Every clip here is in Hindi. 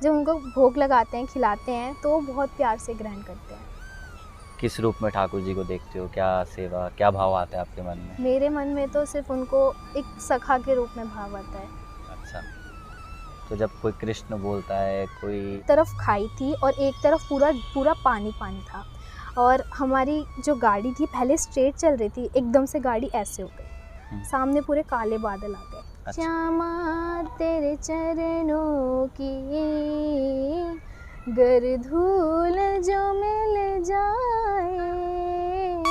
जब उनको भोग लगाते हैं, खिलाते हैं, तो वो बहुत प्यार से ग्रहण करते हैं। किस रूप में ठाकुर जी को देखते हो? क्या सेवा, क्या भाव आता है आपके मन में? मेरे मन में तो सिर्फ उनको एक सखा के रूप में भाव आता है। अच्छा, तो जब कोई कृष्ण बोलता है, कोई एक तरफ खाई थी और एक तरफ पूरा पूरा पानी पानी था, और हमारी जो गाड़ी थी पहले स्ट्रेट चल रही थी, एकदम से गाड़ी ऐसे हो गई, सामने पूरे काले बादल आ गए। अच्छा। श्यामा तेरे चरणों की गर धूल जो मिल जाए।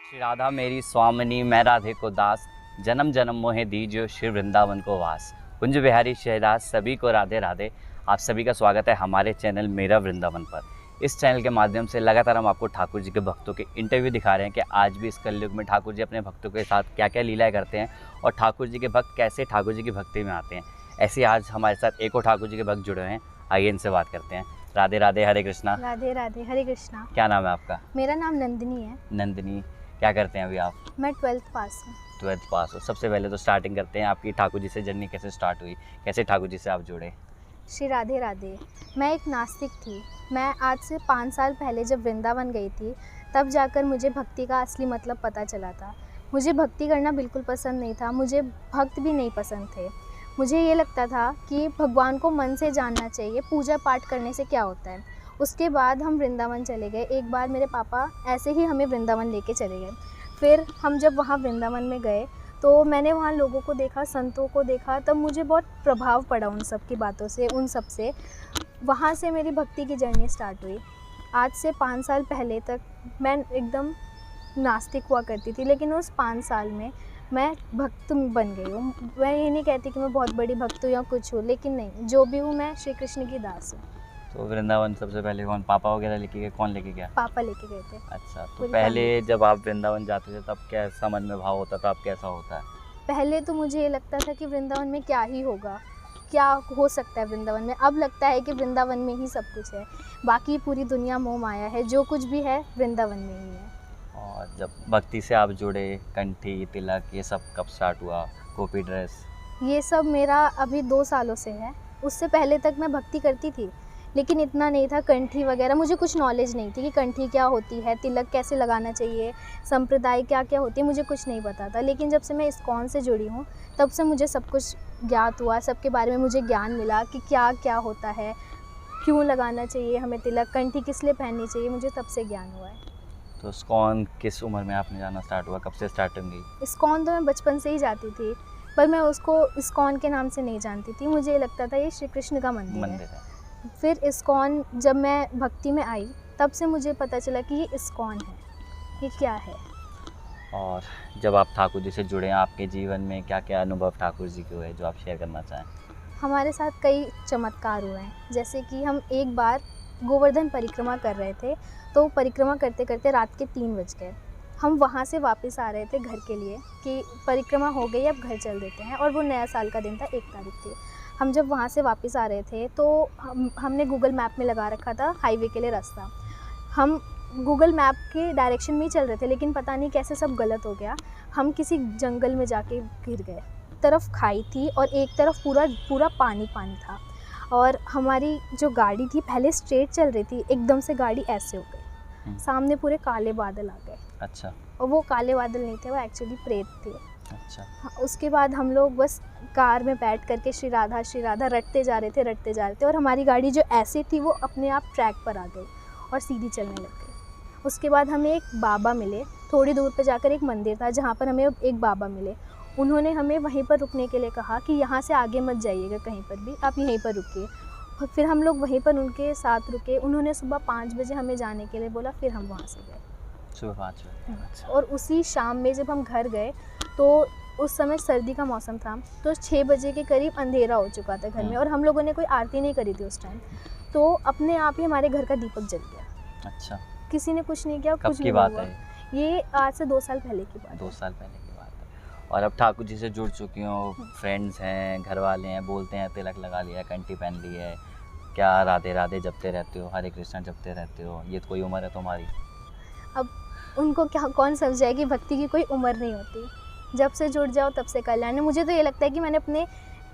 श्री राधा मेरी स्वामिनी, मैं राधे को दास, जन्म जन्म मोहे दीजियो श्री वृंदावन को वास। कुंज बिहारी शहनाज, सभी को राधे राधे। आप सभी का स्वागत है हमारे चैनल मेरा वृंदावन पर। इस चैनल के माध्यम से लगातार हम आपको ठाकुर जी के भक्तों के इंटरव्यू दिखा रहे हैं कि आज भी इस कलयुग में ठाकुर जी अपने भक्तों के साथ क्या क्या लीलाएं करते हैं और ठाकुर जी के भक्त कैसे ठाकुर जी की भक्ति में आते हैं। ऐसे आज हमारे साथ एक और ठाकुर जी के भक्त जुड़े हैं, आइए इनसे बात करते हैं। राधे राधे, हरे कृष्णा। राधे राधे, हरे कृष्णा। क्या नाम है आपका? मेरा नाम नंदिनी है। नंदिनी, क्या करते हैं अभी आप? मैं 12th पास हूँ। 12th पास हो। सबसे पहले तो स्टार्टिंग करते हैं, आपकी ठाकुर जी से जर्नी कैसे स्टार्ट हुई, कैसे ठाकुर जी से आप जुड़े? श्री राधे राधे। मैं एक नास्तिक थी। मैं आज से 5 साल पहले जब वृंदावन गई थी, तब जाकर मुझे भक्ति का असली मतलब पता चला था। मुझे भक्ति करना बिल्कुल पसंद नहीं था, मुझे भक्त भी नहीं पसंद थे। मुझे ये लगता था कि भगवान को मन से जानना चाहिए, पूजा पाठ करने से क्या होता है। उसके बाद हम वृंदावन चले गए। एक बार मेरे पापा ऐसे ही हमें वृंदावन लेके चले गए। फिर हम जब वहाँ वृंदावन में गए तो मैंने वहाँ लोगों को देखा, संतों को देखा, तब मुझे बहुत प्रभाव पड़ा उन सब की बातों से, उन सब से। वहाँ से मेरी भक्ति की जर्नी स्टार्ट हुई। आज से 5 साल पहले तक मैं एकदम नास्तिक हुआ करती थी, लेकिन उस 5 साल में मैं भक्त बन गई हूँ। मैं ये नहीं कहती कि मैं बहुत बड़ी भक्त हूँ या कुछ हूँ, लेकिन नहीं, जो भी हूँ मैं श्री कृष्ण की दास हूँ। तो वृंदावन सबसे पहले कौन, पापा वगैरह लेके गए? कौन लेके गया? पापा लेके गए थे। अच्छा, तो पूरी पहले फैमिली। जब आप वृंदावन जाते थे तब कैसा मन में भाव होता था, अब कैसा होता है? पहले तो मुझे ये लगता था कि वृंदावन में क्या ही होगा, क्या हो सकता है वृंदावन में। अब लगता है कि वृंदावन में ही सब कुछ है, बाकी पूरी दुनिया मोह माया है, जो कुछ भी है वृंदावन में ही है। और जब भक्ति से आप जुड़े, कंठी, तिलक, ये सब कब स्टार्ट हुआ? Copy dress? ये सब मेरा अभी 2 सालों से है। उससे पहले तक मैं भक्ति करती थी, लेकिन इतना नहीं था। कंठी वगैरह मुझे कुछ नॉलेज नहीं थी कि कंठी क्या होती है, तिलक कैसे लगाना चाहिए, संप्रदाय क्या क्या होती है, मुझे कुछ नहीं पता था। लेकिन जब से मैं इस्कॉन से जुड़ी हूँ, तब से मुझे सब कुछ ज्ञात हुआ, सबके बारे में मुझे ज्ञान मिला कि क्या क्या होता है, क्यों लगाना चाहिए हमें तिलक, कंठी किस लिए पहननी चाहिए, मुझे तब से ज्ञान हुआ है। तो इस्कॉन किस उम्र में आपने जाना स्टार्ट हुआ, कब से स्टार्टिंग हुई? इस्कॉन तो मैं बचपन से ही जाती थी, पर मैं उसको इस्कॉन के नाम से नहीं जानती थी। मुझे ये लगता था ये श्री कृष्ण का मंदिर है। फिर इस्कॉन जब मैं भक्ति में आई, तब से मुझे पता चला कि ये इस्कॉन है, ये क्या है। और जब आप ठाकुर जी से जुड़े हैं, आपके जीवन में क्या क्या अनुभव ठाकुर जी के हुए जो आप शेयर करना चाहें? हमारे साथ कई चमत्कार हुए हैं। जैसे कि हम एक बार गोवर्धन परिक्रमा कर रहे थे, तो परिक्रमा करते करते रात के 3 बज गए। हम वहाँ से वापस आ रहे थे घर के लिए कि परिक्रमा हो गई, अब घर चल देते हैं, और वो नया साल का दिन था, 1 तारीख थी। हम जब वहाँ से वापस आ रहे थे तो हमने गूगल मैप में लगा रखा था हाईवे के लिए रास्ता। हम गूगल मैप के डायरेक्शन में ही चल रहे थे, लेकिन पता नहीं कैसे सब गलत हो गया। हम किसी जंगल में जाके गिर गए। तरफ खाई थी और एक तरफ पूरा पूरा पानी पानी था, और हमारी जो गाड़ी थी पहले स्ट्रेट चल रही थी, एकदम से गाड़ी ऐसे हो गई, सामने पूरे काले बादल आ गए। अच्छा। और वो काले बादल नहीं थे, वो एक्चुअली प्रेत थे। अच्छा। उसके बाद हम लोग बस कार में बैठ करके श्री राधा रटते जा रहे थे, और हमारी गाड़ी जो ऐसे थी वो अपने आप ट्रैक पर आ गई और सीधी चलने लग गई। उसके बाद हमें एक बाबा मिले, थोड़ी दूर पे जाकर एक मंदिर था जहाँ पर हमें एक बाबा मिले। उन्होंने हमें वहीं पर रुकने के लिए कहा कि यहाँ से आगे मत जाइएगा कहीं पर भी, आप यहीं पर रुकिए। और फिर हम लोग वहीं पर उनके साथ रुके। उन्होंने सुबह 5 बजे हमें जाने के लिए बोला, फिर हम वहाँ से गए सुबह 5 बजे। और उसी शाम में जब हम घर गए तो उस समय सर्दी का मौसम था, तो 6 बजे के करीब अंधेरा हो चुका था घर में, और हम लोगों ने कोई आरती नहीं करी थी उस टाइम। तो अपने आप ही हमारे घर का दीपक जल गया। अच्छा। किसी ने कुछ नहीं किया, कब कुछ की नहीं बात हुआ। है? ये आज से 2 साल पहले की बात है। 2 साल पहले की बात है। और अब ठाकुर जी से जुड़ चुकी हूँ, फ्रेंड्स हैं, घर वाले हैं, बोलते हैं तिलक लगा लिया, कंठी पहन ली है, क्या राधे राधे जपते रहते हो, हरे कृष्णा जपते रहते हो, ये तो कोई उम्र है तुम्हारी? अब उनको क्या, कौन समझ जाए कि भक्ति की कोई उम्र नहीं होती। जब से जुड़ जाओ तब से कल्याण है। मुझे तो ये लगता है कि मैंने अपने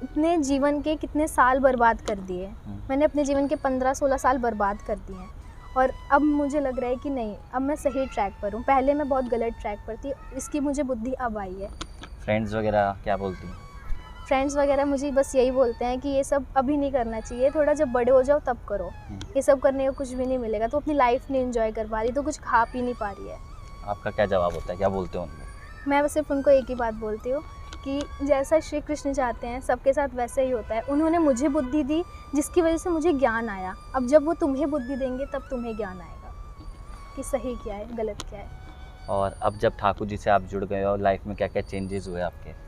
इतने जीवन के कितने साल बर्बाद कर दिए। मैंने अपने जीवन के 15-16 साल बर्बाद कर दिए हैं और अब मुझे लग रहा है कि नहीं, अब मैं सही ट्रैक पर हूँ। पहले मैं बहुत गलत ट्रैक पर थी, इसकी मुझे बुद्धि अब आई है। फ्रेंड्स वगैरह क्या बोलती हैं? फ्रेंड्स वगैरह मुझे बस यही बोलते हैं कि ये सब अभी नहीं करना चाहिए, थोड़ा जब बड़े हो जाओ तब करो। ये सब करने का कुछ भी नहीं मिलेगा। तो अपनी लाइफ नहीं एंजॉय कर पा रही, तो कुछ खा पी नहीं पा रही है। आपका क्या जवाब होता है, क्या बोलते हो उनको? मैं सिर्फ उनको एक ही बात बोलती हूँ कि जैसा श्री कृष्ण चाहते हैं सबके साथ वैसे ही होता है। उन्होंने मुझे बुद्धि दी जिसकी वजह से मुझे ज्ञान आया। अब जब वो तुम्हें बुद्धि देंगे तब तुम्हें ज्ञान आएगा कि सही क्या है, गलत क्या है। और अब जब ठाकुर जी से आप जुड़ गए और लाइफ में क्या क्या चेंजेस हुए आपके?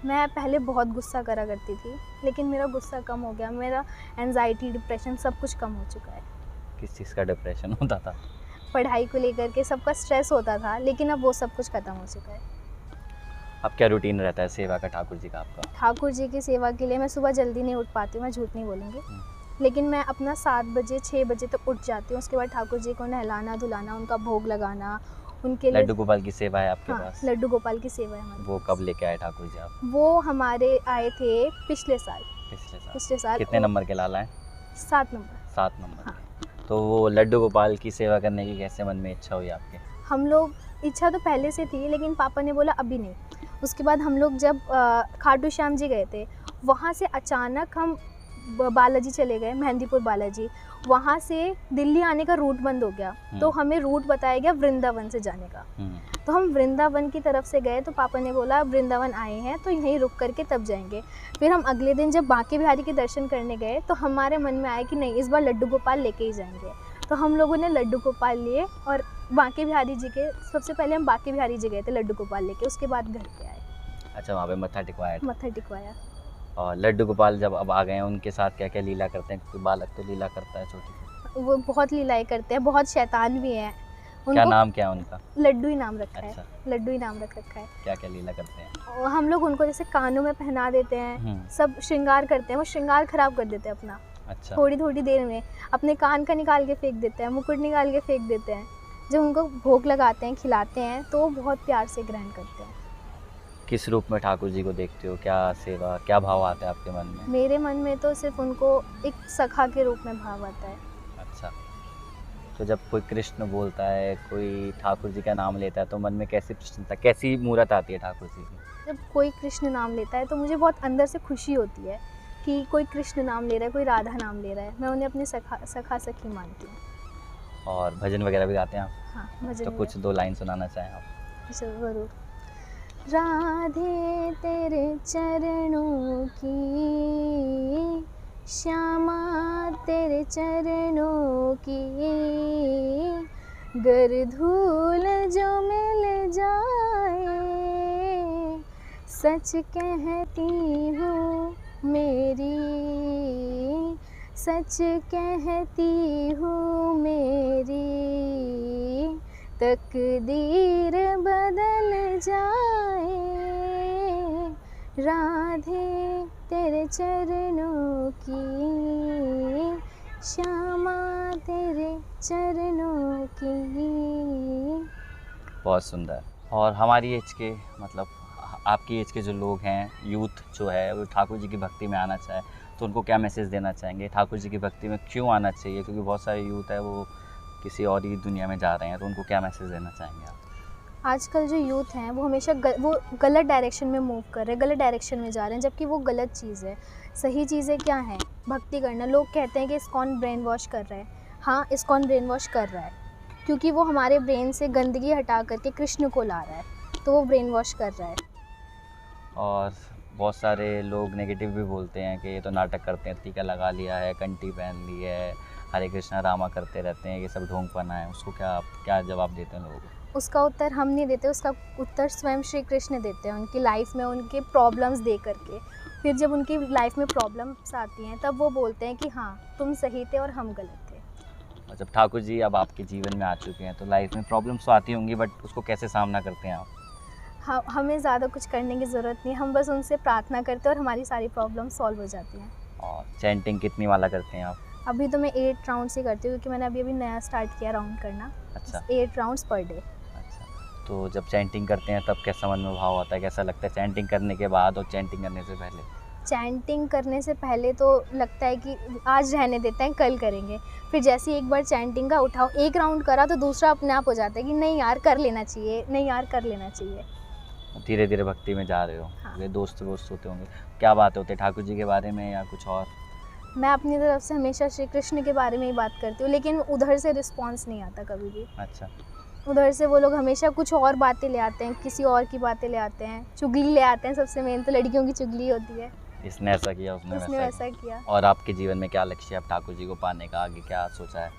मैं पहले बहुत गुस्सा करा करती थी, लेकिन मेरा गुस्सा कम हो गया। मेरा एंजाइटी, डिप्रेशन सब कुछ कम हो चुका है। किस चीज़ का डिप्रेशन होता था? पढ़ाई को लेकर के सबका स्ट्रेस होता था, लेकिन अब वो सब कुछ ख़त्म हो चुका है। अब क्या रूटीन रहता है सेवा का ठाकुर जी का आपका? ठाकुर जी की सेवा के लिए मैं सुबह जल्दी नहीं उठ पाती हूँ, मैं झूठ नहीं बोलूँगी, लेकिन मैं अपना 7 बजे 6 बजे तक उठ जाती हूँ। उसके बाद ठाकुर जी को नहलाना धुलाना, उनका भोग लगाना, उनके लिए लड्डू गोपाल की सेवा है आपके हाँ, पास? लड्डू गोपाल की सेवा है हमारी। वो कब लेके आए ठाकुर जी आप? वो हमारे आए थे पिछले साल। पिछले साल कितने नंबर के लाला हैं? 7 नंबर। 7 नंबर हाँ। के। तो वो लड्डू गोपाल की सेवा करने की कैसे मन में इच्छा हुई आपके? हम लोग, इच्छा तो पहले से थी, लेकिन पापा ने बोला अभी नहीं। उसके बाद हम लोग जब खाटू श्याम जी गए थे, वहाँ से अचानक हम बालाजी चले गए, मेहंदीपुर बालाजी। वहाँ से दिल्ली आने का रूट बंद हो गया, तो हमें रूट बताया गया वृंदावन से जाने का। तो हम वृंदावन की तरफ से गए, तो पापा ने बोला वृंदावन आए हैं तो यहीं रुक करके तब जाएंगे। फिर हम अगले दिन जब बांके बिहारी के दर्शन करने गए, तो हमारे मन में आया कि नहीं, इस बार लड्डू गोपाल लेके ही जाएंगे। तो हम लोगों ने लड्डू गोपाल लिए और बांके बिहारी जी के, सबसे पहले हम बांके बिहारी जी गए थे लड्डू गोपाल लेके, उसके बाद घर पे आए। अच्छा, वहाँ पे मत्था टिकवाया था? मत्था टिकवाया। और लड्डू गोपाल जब अब आ गए हैं, उनके साथ क्या क्या लीला करते हैं? क्योंकि बालक तो लीला करता है छोटी सी। वो बहुत लीलाएं करते हैं, बहुत शैतान भी हैं। क्या नाम क्या है उनका? लड्डू ही नाम रखा अच्छा। है, लड्डू ही नाम रख रखा है। क्या क्या लीला करते हैं? और हम लोग उनको जैसे कानों में पहना देते हैं, सब श्रृंगार करते हैं। वो श्रृंगार खराब कर देते हैं अपना। अच्छा। थोड़ी थोड़ी देर में अपने कान का निकाल के फेंक देते हैं, मुकुट निकाल के फेंक देते हैं। जब उनको भोग लगाते हैं, खिलाते हैं, तो वो बहुत प्यार से ग्रहण करते हैं। किस रूप में ठाकुर जी को देखते हो? क्या सेवा, क्या भाव आता है आपके मन में? मेरे मन में तो सिर्फ उनको एक सखा के रूप में भाव आता है। अच्छा। तो जब कोई कृष्ण बोलता है, कोई ठाकुर जी का नाम लेता है, तो मन में कैसी प्रसन्नता, कैसी मूर्त आती है ठाकुर जी की? जब कोई कृष्ण नाम लेता है तो मुझे बहुत अंदर से खुशी होती है कि कोई कृष्ण नाम ले रहा है, कोई राधा नाम ले रहा है। मैं उन्हें अपनी सखा सखी मानती हूँ। और भजन वगैरह भी गाते हैं आप? हाँ, भजन तो में- कुछ 2 लाइन सुनाना चाहें आप? ज़रूर। राधे तेरे चरणों की, श्यामा तेरे चरणों की, गर धूल जो मिल जाए, सच कहती हूँ मेरी, सच कहती हूँ मेरी, तकदीर बदल जाए। राधे तेरे चरणों की, श्यामा तेरे चरणों की। बहुत सुंदर। और हमारी एज के, मतलब आपकी एज के जो लोग हैं, यूथ जो है, वो ठाकुर जी की भक्ति में आना चाहे तो उनको क्या मैसेज देना चाहेंगे? ठाकुर जी की भक्ति में क्यों आना चाहिए? क्योंकि बहुत सारे यूथ है वो किसी और ही दुनिया में जा रहे हैं, तो उनको क्या मैसेज देना चाहेंगे आप? आजकल जो यूथ हैं वो हमेशा वो गलत डायरेक्शन में मूव कर रहे हैं, गलत डायरेक्शन में जा रहे हैं, जबकि वो गलत चीज़ है। सही चीज़ें क्या हैं? भक्ति करना। लोग कहते हैं कि इस्कॉन ब्रेन वॉश कर रहा है। हाँ, इस्कॉन ब्रेन वॉश कर रहा है, क्योंकि वो हमारे ब्रेन से गंदगी हटा करके कृष्ण को ला रहा है, तो वो ब्रेन वॉश कर रहा है। और बहुत सारे लोग नेगेटिव भी बोलते हैं कि ये तो नाटक करते हैं, टीका लगा लिया है, कंठी पहन ली है, हरे कृष्णा रामा करते रहते हैं, ये सब ढोंगपना है। उसको क्या जवाब देते हैं लोग? उसका उत्तर हम नहीं देते, उसका उत्तर स्वयं श्री कृष्ण देते हैं उनकी लाइफ में उनके प्रॉब्लम्स दे करके। फिर जब उनकी लाइफ में प्रॉब्लम्स आती हैं तब वो बोलते हैं कि हाँ, तुम सही थे और हम गलत थे। और जब ठाकुर जी अब आपके जीवन में आ चुके हैं, तो लाइफ में प्रॉब्लम्स तो आती होंगी, बट उसको कैसे सामना करते हैं आप? हाँ, हमें ज़्यादा कुछ करने की ज़रूरत नहीं, हम बस उनसे प्रार्थना करते हैं और हमारी सारी प्रॉब्लम सॉल्व हो जाती हैं। और चैंटिंग कितनी वाला करते हैं आप? अभी तो मैं 8 राउंड्स ही करती हूँ, क्योंकि मैंने अभी नया स्टार्ट किया राउंड करना। अच्छा। 8 राउंड्स पर डे। अच्छा, तो जब चैंटिंग करते हैं तब कैसा मन में भाव आता है? कैसा लगता है चैंटिंग करने के बाद और चैंटिंग करने से पहले? चैंटिंग करने से पहले तो लगता है कि आज रहने देते हैं, कल करेंगे। फिर जैसे ही एक बार चैंटिंग का उठाओ, एक राउंड करा तो दूसरा अपने आप हो जाता है कि नहीं यार कर लेना चाहिए, नहीं यार कर लेना चाहिए। धीरे धीरे भक्ति में जा रहे हो। हाँ। ये दोस्त वोस्त होते होंगे, क्या बात होते ठाकुर जी के बारे में या कुछ और? मैं अपनी तरफ से हमेशा श्री कृष्ण के बारे में ही बात करती हूँ, लेकिन उधर से रिस्पॉन्स नहीं आता कभी भी। अच्छा। उधर से वो लोग हमेशा कुछ और बातें ले आते हैं, किसी और की बातें ले आते हैं, चुगली ले आते हैं। सबसे मेन तो लड़कियों की चुगली होती है, इसने ऐसा किया, उसने उसने वैसा वैसा किया। और आपके जीवन में क्या लक्ष्य है अब ठाकुर जी को पाने का? आगे क्या सोचा है?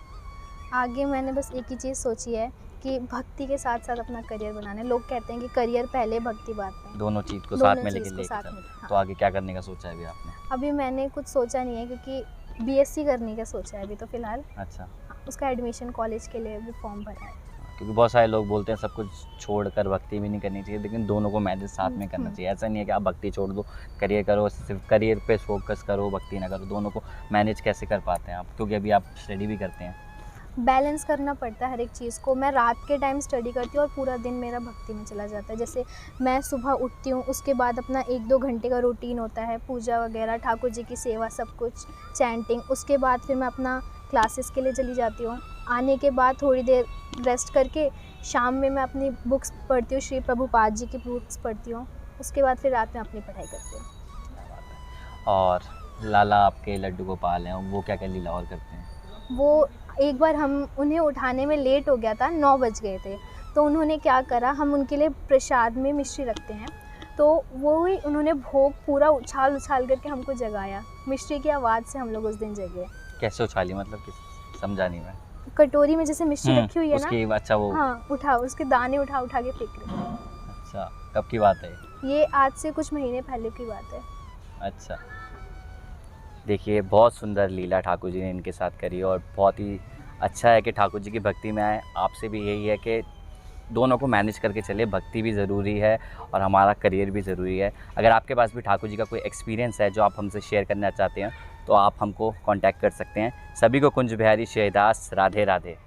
आगे मैंने बस एक ही चीज़ सोची है कि भक्ति के साथ साथ अपना करियर बनाना है। लोग कहते हैं कि करियर पहले, भक्ति बाद में। दोनों चीज़ को दोनों साथ में चीज़ लेके को साथ चल। में, हाँ। तो आगे क्या करने का सोचा है अभी आपने? अभी मैंने कुछ सोचा नहीं है, क्योंकि बीएससी करने का सोचा है अभी तो फ़िलहाल। अच्छा। उसका एडमिशन कॉलेज के लिए भी फॉर्म भरा है। क्योंकि बहुत सारे लोग बोलते हैं सब कुछ छोड़कर भक्ति भी नहीं करनी चाहिए, लेकिन दोनों को मैनेज साथ में करना चाहिए। ऐसा नहीं है कि आप भक्ति छोड़ दो, करियर करो, सिर्फ करियर पे फोकस करो, भक्ति ना करो। दोनों को मैनेज कैसे कर पाते हैं आप? क्योंकि अभी आप स्टडी भी करते हैं। बैलेंस करना पड़ता है हर एक चीज़ को। मैं रात के टाइम स्टडी करती हूँ और पूरा दिन मेरा भक्ति में चला जाता है। जैसे मैं सुबह उठती हूँ, उसके बाद अपना 1-2 घंटे का रूटीन होता है, पूजा वगैरह, ठाकुर जी की सेवा, सब कुछ, चैंटिंग। उसके बाद फिर मैं अपना क्लासेस के लिए चली जाती हूँ। आने के बाद थोड़ी देर रेस्ट करके शाम में मैं अपनी बुक्स पढ़ती हूँ, श्री प्रभुपाद जी की बुक्स पढ़ती हूँ। उसके बाद फिर रात में अपनी पढ़ाई करती हूँ। क्या बात है। और लाला आपके लड्डू गोपाल हैं, वो क्या क्या लीला और करते हैं? वो एक बार हम उन्हें उठाने में लेट हो गया था, 9 बज गए थे। तो उन्होंने क्या करा, हम उनके लिए प्रसाद में मिश्री रखते हैं, तो वो ही उन्होंने भोग पूरा उछाल उछाल करके हमको जगाया। मिश्री की आवाज़ से हम लोग उस दिन जगे। कैसे उछाली, मतलब किस, समझा नहीं मैं। कटोरी में जैसे मिश्री रखी हुई है ना, उसकी अच्छा वो। हाँ, उठा उसके दाने उठा उठा के फेंक रहे हैं। अच्छा, कब की बात है ये? ये आज से कुछ महीने पहले की बात है। अच्छा। देखिए, बहुत सुंदर लीला ठाकुर जी ने इनके साथ करी और बहुत ही अच्छा है कि ठाकुर जी की भक्ति में आए। आपसे भी यही है कि दोनों को मैनेज करके चले, भक्ति भी ज़रूरी है और हमारा करियर भी ज़रूरी है। अगर आपके पास भी ठाकुर जी का कोई एक्सपीरियंस है जो आप हमसे शेयर करना चाहते हैं तो आप हमको कांटेक्ट कर सकते हैं। सभी को कुंज बिहारी शेरदास, राधे राधे।